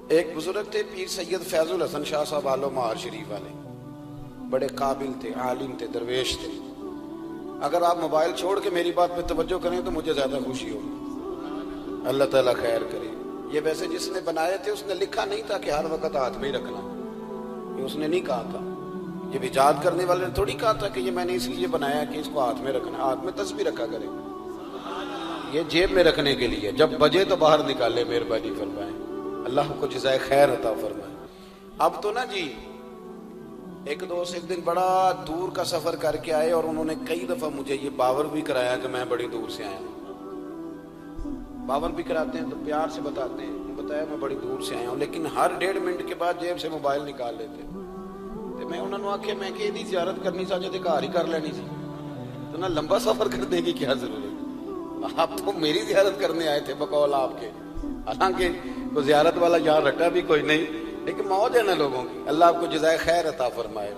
ایک بزرگ تھے پیر سید فیض الحسن شاہ صاحب آلو مہار شریف والے، بڑے قابل تھے، عالم تھے، درویش تھے۔ اگر آپ موبائل چھوڑ کے میری بات پہ توجہ کریں تو مجھے زیادہ خوشی ہوگی، اللہ تعالیٰ خیر کرے۔ یہ ویسے جس نے بنائے تھے اس نے لکھا نہیں تھا کہ ہر وقت ہاتھ میں ہی رکھنا، یہ اس نے نہیں کہا تھا۔ یہ ایجاد کرنے والے نے تھوڑی کہا تھا کہ یہ میں نے اس لیے بنایا کہ اس کو ہاتھ میں رکھنا، ہاتھ میں تسبیح رکھا کرے، یہ جیب میں رکھنے کے لیے، جب بجے تو باہر نکالے، مہربانی فرمائیں، اللہ کو جزائے خیر عطا فرمائے۔ اب تو نا جی ایک دوست ایک دن بڑا دور کا سفر کر کے آئے اور انہوں نے کئی دفعہ مجھے یہ باور بھی کرایا کہ میں بڑی دور سے آیا ہوں۔ باور بھی کراتے ہیں تو پیار سے بتاتے ہیں، بتایا میں بڑی دور سے آیا ہوں، لیکن ہر 1.5 منٹ کے بعد جیب سے موبائل نکال لیتے۔ تو میں انہوں نے آکھے میں کہ یہ زیارت کرنی چاہتے تھے، گھر ہی کر لینی سی، تو نہ لمبا سفر کرنے کی کیا ضرورت؟ آپ تو میری زیارت کرنے آئے تھے بقول آپ کے، حالانکہ کوئی زیارت والا یہاں رٹا بھی کوئی نہیں، لیکن موج ہے نا لوگوں کی، اللہ آپ کو جزائے خیر عطا فرمائے۔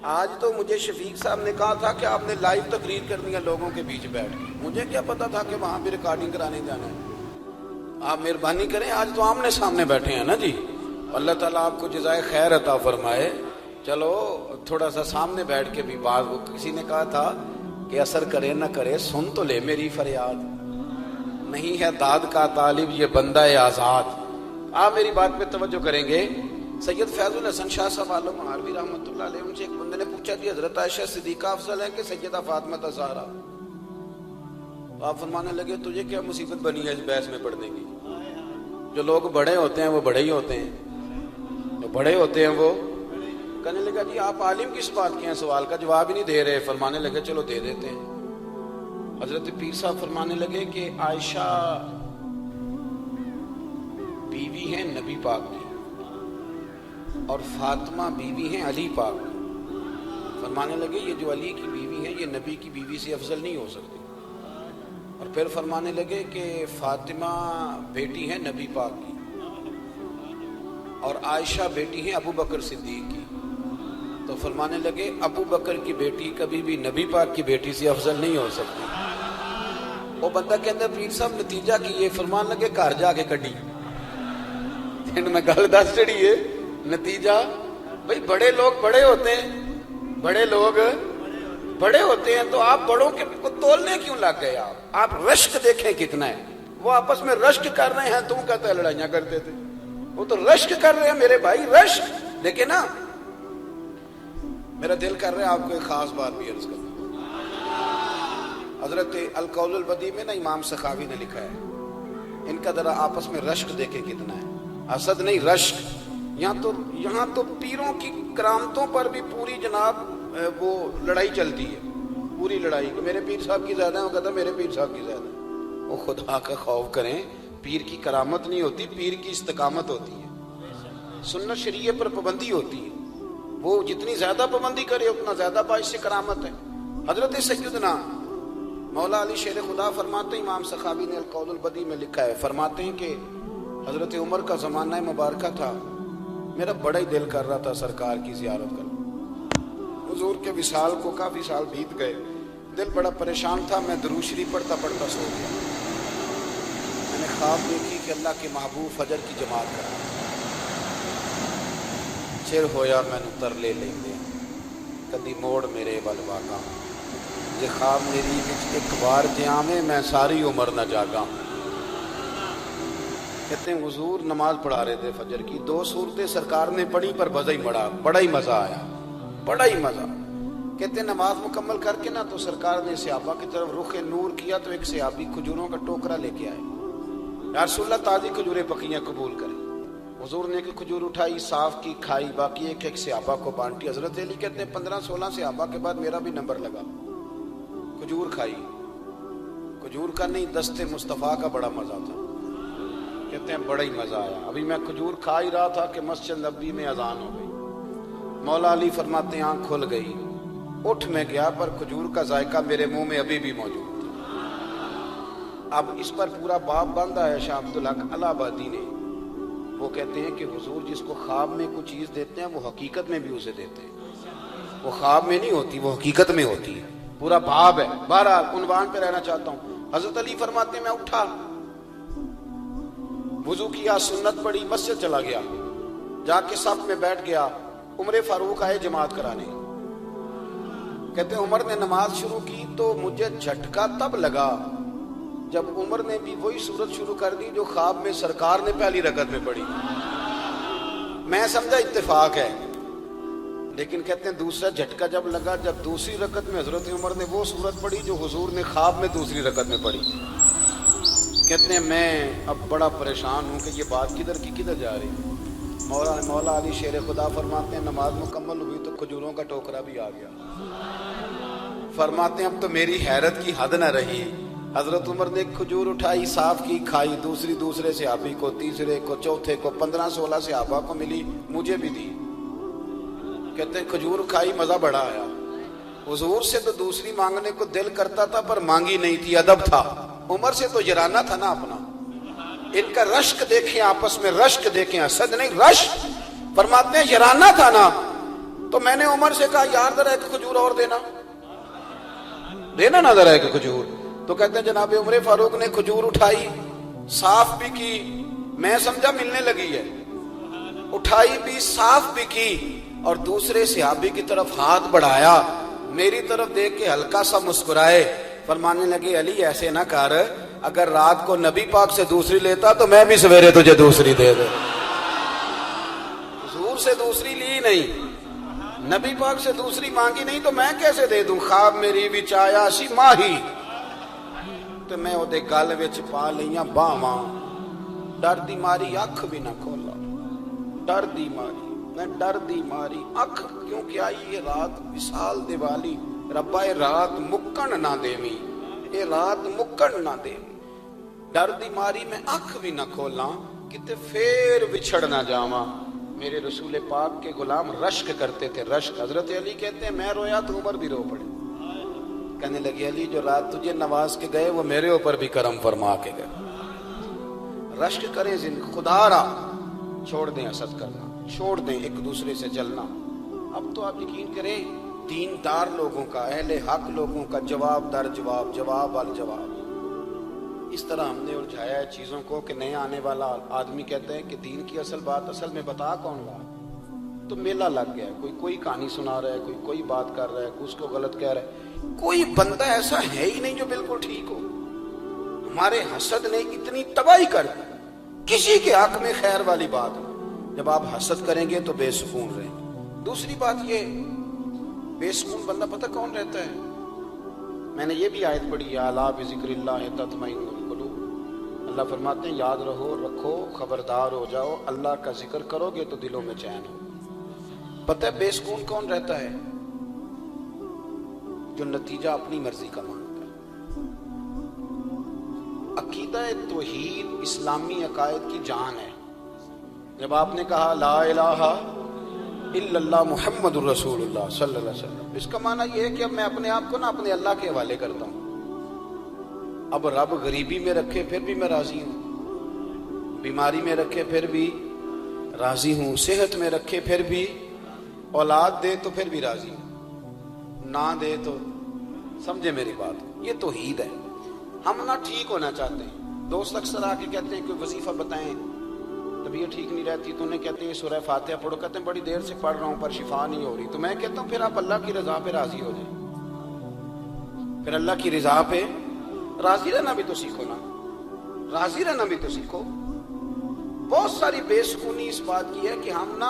آج تو مجھے شفیق صاحب نے کہا تھا کہ آپ نے لائیو تقریر کرنی ہے لوگوں کے بیچ بیٹھ کے، مجھے کیا پتا تھا کہ وہاں بھی ریکارڈنگ کرانے جانا ہے۔ آپ مہربانی کریں، آج تو آمنے سامنے بیٹھے ہیں نا جی، اللہ تعالیٰ آپ کو جزائے خیر عطا فرمائے۔ چلو تھوڑا سا سامنے بیٹھ کے بھی بات، وہ کسی نے کہا تھا کہ اثر کرے نہ کرے سن تو لے میری فریاد، نہیں ہے داد کا طالب یہ بندہ آزاد۔ آپ میری بات پہ توجہ کریں گے۔ سید فیض الحسن شاہ صاحب آلو مہاروی رحمۃ اللہ علیہ، ان سے ایک بندے نے پوچھا کہ حضرت عائشہ صدیقہ افضل ہے کہ سیدہ فاطمہ الزہرا؟ تو آپ فرمانے لگے تجھے کیا مصیبت بنی ہے اس بحث میں پڑھنے کی؟ جو لوگ بڑے ہوتے ہیں وہ بڑے ہی ہوتے ہیں، جو بڑے ہوتے ہیں وہ۔ کہنے لگا جی آپ عالم کس بات کے ہیں، سوال کا جواب ہی نہیں دے رہے۔ فرمانے لگے چلو دے دیتے ہیں۔ حضرت پیر صاحب فرمانے لگے کہ عائشہ بیوی ہیں نبی پاک کی اور فاطمہ بیوی ہیں علی پاک کی۔ فرمانے لگے یہ جو علی کی بیوی ہے یہ نبی کی بیوی سے افضل نہیں ہو سکتی۔ اور پھر فرمانے لگے کہ فاطمہ بیٹی ہیں نبی پاک کی اور عائشہ بیٹی ہیں ابو بکر صدیق کی۔ تو فرمانے لگے ابو بکر کی بیٹی کبھی بھی نبی پاک کی بیٹی سے افضل نہیں ہو سکتی۔ وہ بندہ کہتا ہے پیر صاحب نتیجہ کی یہ؟ فرمان لگے گھر جا کے کڈی میں گل دس چڑی ہے نتیجہ۔ بھئی بڑے لوگ بڑے ہوتے ہیں، بڑے لوگ بڑے ہوتے ہیں، تو آپ بڑوں کے کو تولنے کیوں لگ گئے؟ آپ رشک دیکھیں کتنا ہے، وہ آپس میں رشک کر رہے ہیں، تم کہتے ہیں لڑائیاں کرتے تھے، وہ تو رشک کر رہے ہیں میرے بھائی، رشک دیکھیں نا۔ میرا دل کر رہا ہے آپ کو ایک خاص بات بھی عرض کروں۔ حضرت القول البدیع میں نا امام سخاوی نے لکھا ہے، ان کا ذرا آپس میں رشک دیکھیں کتنا ہے، حسد نہیں رشک۔ یہاں تو پیروں کی کرامتوں پر بھی پوری جناب وہ لڑائی چلتی ہے، پوری لڑائی کہ میرے پیر صاحب کی زیادہ ہے، وہ کہتا ہے میرے پیر صاحب کی زیادہ ہے۔ وہ خدا کا خوف کریں، پیر کی کرامت نہیں ہوتی، پیر کی استقامت ہوتی ہے، سنت شریعت پر پابندی ہوتی ہے، وہ جتنی زیادہ پابندی کرے اتنا زیادہ باعث سے کرامت ہے۔ حضرت سیدنا مولا علی شیر خدا فرماتے ہیں، امام سخاوی نے القول البدیع میں لکھا ہے، فرماتے ہیں کہ حضرت عمر کا زمانہ مبارکہ تھا، میرا بڑا ہی دل کر رہا تھا سرکار کی زیارت کروں۔ حضور کے وصال کو کافی سال بیت گئے، دل بڑا پریشان تھا، میں درود شریف پڑھتا پڑھتا سو گیا۔ میں نے خواب دیکھی کہ اللہ کے محبوب فجر کی جماعت کرا، چر ہویا میں تر لے لیں دے کدی موڑ میرے ول واگا، جے خواب میری وچ ایک بار جیاویں میں ساری عمر نہ جاگا۔ کہتے ہیں حضور نماز پڑھا رہے تھے فجر کی، 2 صورتیں سرکار نے پڑھی پر مزہ ہی بڑا ہی مزہ آیا، بڑا ہی مزہ۔ کہتے ہیں نماز مکمل کر کے نا تو سرکار نے صحابہ کی طرف رخ نور کیا تو ایک صحابی کھجوروں کا ٹوکرا لے کے آئے، یا رسول اللہ تازی کھجوریں پکیاں قبول کریں۔ حضور نے ایک کھجور اٹھائی، صاف کی، کھائی، باقی ایک صحابہ کو بانٹی۔ حضرت علی کہتے ہیں 15-16 صحابہ کے بعد میرا بھی نمبر لگا، کھجور کھائی، کھجور کا نہیں دست مصطفیٰ کا بڑا مزہ تھا۔ کہتے ہیں بڑا ہی مزہ آیا، ابھی میں کھجور کھا ہی رہا تھا کہ مسجد نبوی میں اذان ہو گئی۔ مولا علی فرماتے ہیں آنکھ کھل گئی، اٹھ میں گیا پر کھجور کا ذائقہ میرے منہ میں ابھی بھی موجود تھا۔ اب اس پر پورا باب باندھا ہے شاہ عبدالحق الہ آبادی نے۔ وہ کہتے ہیں کہ حضور جس کو خواب میں کوئی چیز دیتے ہیں وہ حقیقت میں بھی اسے دیتے ہیں، وہ خواب میں نہیں ہوتی، وہ حقیقت میں ہوتی ہے، پورا باب ہے۔ بہرحال عنوان پہ رہنا چاہتا ہوں۔ حضرت علی فرماتے ہیں میں اٹھا وضو کیا، سنت پڑھی، مسجد چلا گیا، جا کے صف میں بیٹھ گیا، عمر فاروق آئے جماعت کرانے، کہتے ہیں عمر نے نماز شروع کی تو مجھے جھٹکا تب لگا جب عمر نے بھی وہی صورت شروع کر دی جو خواب میں سرکار نے پہلی رکعت میں پڑھی۔ میں سمجھا اتفاق ہے، لیکن کہتے ہیں دوسرا جھٹکا جب لگا جب دوسری رکعت میں حضرت عمر نے وہ صورت پڑھی جو حضور نے خواب میں دوسری رکعت میں پڑھی۔ کہتے ہیں میں اب بڑا پریشان ہوں کہ یہ بات کدھر کی کدھر جا رہی۔ مولا علی شیر خدا فرماتے ہیں نماز مکمل ہوئی تو کھجوروں کا ٹوکرا بھی آ گیا۔ فرماتے ہیں اب تو میری حیرت کی حد نہ رہی، حضرت عمر نے ایک کھجور اٹھائی، صاف کی، کھائی، دوسرے صحابی کو، تیسرے کو، چوتھے کو، 15-16 صحابہ کو ملی، مجھے بھی دی۔ کہتے ہیں کھجور کھائی، مزہ بڑا آیا۔ حضور سے تو دوسری مانگنے کو دل کرتا تھا پر مانگی نہیں تھی، ادب تھا۔ عمر سے تو یرانہ تھا نا اپنا۔ ان کا رشک دیکھیں، آپس میں رشک دیکھیں، حسد نہیں، رشک۔ فرماتے ہیں یرانہ تھا نا، تو میں نے عمر سے کہا یار ذرا ایک کھجور اور دینا نا ذرا ایک کھجور۔ تو کہتے ہیں جناب عمر فاروق نے کھجور اٹھائی، صاف بھی کی، میں سمجھا ملنے لگی ہے، اٹھائی بھی، صاف بھی کی، اور دوسرے صحابی کی طرف ہاتھ بڑھایا، میری طرف دیکھ کے ہلکا سا مسکرائے، فرمانے لگے علی ایسے نہ کر، اگر رات کو نبی پاک سے دوسری لیتا تو میں بھی سویرے تجھے دوسری دے دے۔ حضور سے دوسری لی نہیں، نبی پاک سے دوسری مانگی نہیں تو میں کیسے دے دوں؟ خواب میری وچ آیا سی ماہی تو میں وہ دے گل وچ پا لیاں باواں، ڈر دی ماری اکھ بھی نہ کھولا، ڈر دی ماری، میں ڈر دی ماری اکھ، کیونکہ آئی یہ رات وصال دیوالی، ربا اے رات مکن نہ دیویں، اے رات مکن نہ دیویں، ڈر دی ماری میں اکھ بھی نہ کھولاں، کتے پھر بچھڑ نہ جاواں۔ میرے رسول پاک کے غلام رشک کرتے تھے، رشک۔ حضرت علی کہتے ہیں میں رویا تو عمر بھی رو پڑے، کہنے لگے علی جو رات تجھے نواز کے گئے وہ میرے اوپر بھی کرم فرما کے گئے۔ رشک کریں، خدا را چھوڑ دیں حسد کرنا، چھوڑ دیں ایک دوسرے سے جلنا۔ اب تو آپ یقین کریں دیندار لوگوں کا، اہل حق لوگوں کا جواب در جواب، جواب الجواب، اس طرح ہم نے الجھایا ہے چیزوں کو کہ نیا آنے والا آدمی کہتا ہے کہ دین کی اصل بات اصل میں بتا کون رہا ہے؟ تو میلہ لگ گیا ہے، کوئی کہانی سنا رہا ہے، کوئی بات کر رہا ہے، اس کو غلط کہہ رہا ہے، کوئی بندہ ایسا ہے ہی نہیں جو بالکل ٹھیک ہو۔ ہمارے حسد نے اتنی تباہی کر دی، کسی کے حق میں خیر والی بات نہیں۔ جب آپ حسد کریں گے تو بے سکون رہیں گے۔ دوسری بات یہ، بے سکون بندہ پتہ کون رہتا ہے؟ میں نے یہ بھی آیت پڑھی ہے، الا بذکر اللہ تطمئن القلوب۔ اللہ فرماتے ہیں یاد رکھو، خبردار ہو جاؤ، اللہ کا ذکر کرو گے تو دلوں میں چین ہو۔ پتہ ہے بے سکون کون رہتا ہے؟ جو نتیجہ اپنی مرضی کا مانگتا ہے۔ عقیدہ توحید اسلامی عقائد کی جان ہے۔ جب آپ نے کہا لا الہ الا اللہ محمد الرسول اللہ صلی اللہ علیہ وسلم، اس کا معنی یہ ہے کہ اب میں اپنے آپ کو اپنے اللہ کے حوالے کرتا ہوں۔ اب رب غریبی میں رکھے پھر بھی میں راضی ہوں، بیماری میں رکھے پھر بھی راضی ہوں، صحت میں رکھے پھر بھی، اولاد دے تو پھر بھی راضی ہوں، نہ دے تو، سمجھے میری بات؟ یہ توحید ہے۔ ہم نہ ٹھیک ہونا چاہتے ہیں۔ دوست اکثر آ کے کہتے ہیں کوئی وظیفہ بتائیں، طبیعت ٹھیک نہیں رہتی تو انہیں کہتے ہیں سورہ فاتحہ پڑھو، کہتے ہیں بڑی دیر سے پڑھ رہا ہوں پر شفا نہیں ہو رہی، تو میں کہتا ہوں پھر آپ اللہ کی رضا پہ راضی ہو جائیں، پھر اللہ کی رضا پہ راضی رہنا بھی تو سیکھو نا، راضی رہنا بھی تو سیکھو۔ بہت ساری بے سکونی اس بات کی ہے کہ ہم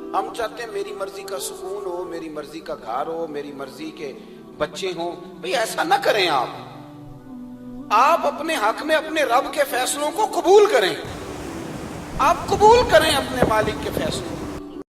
ہم چاہتے ہیں میری مرضی کا سکون ہو، میری مرضی کا گھر ہو، میری مرضی کے بچے ہوں۔ بھئی ایسا نہ کریں، آپ اپنے حق میں اپنے رب کے فیصلوں کو قبول کریں، آپ قبول کریں اپنے مالک کے فیصلوں۔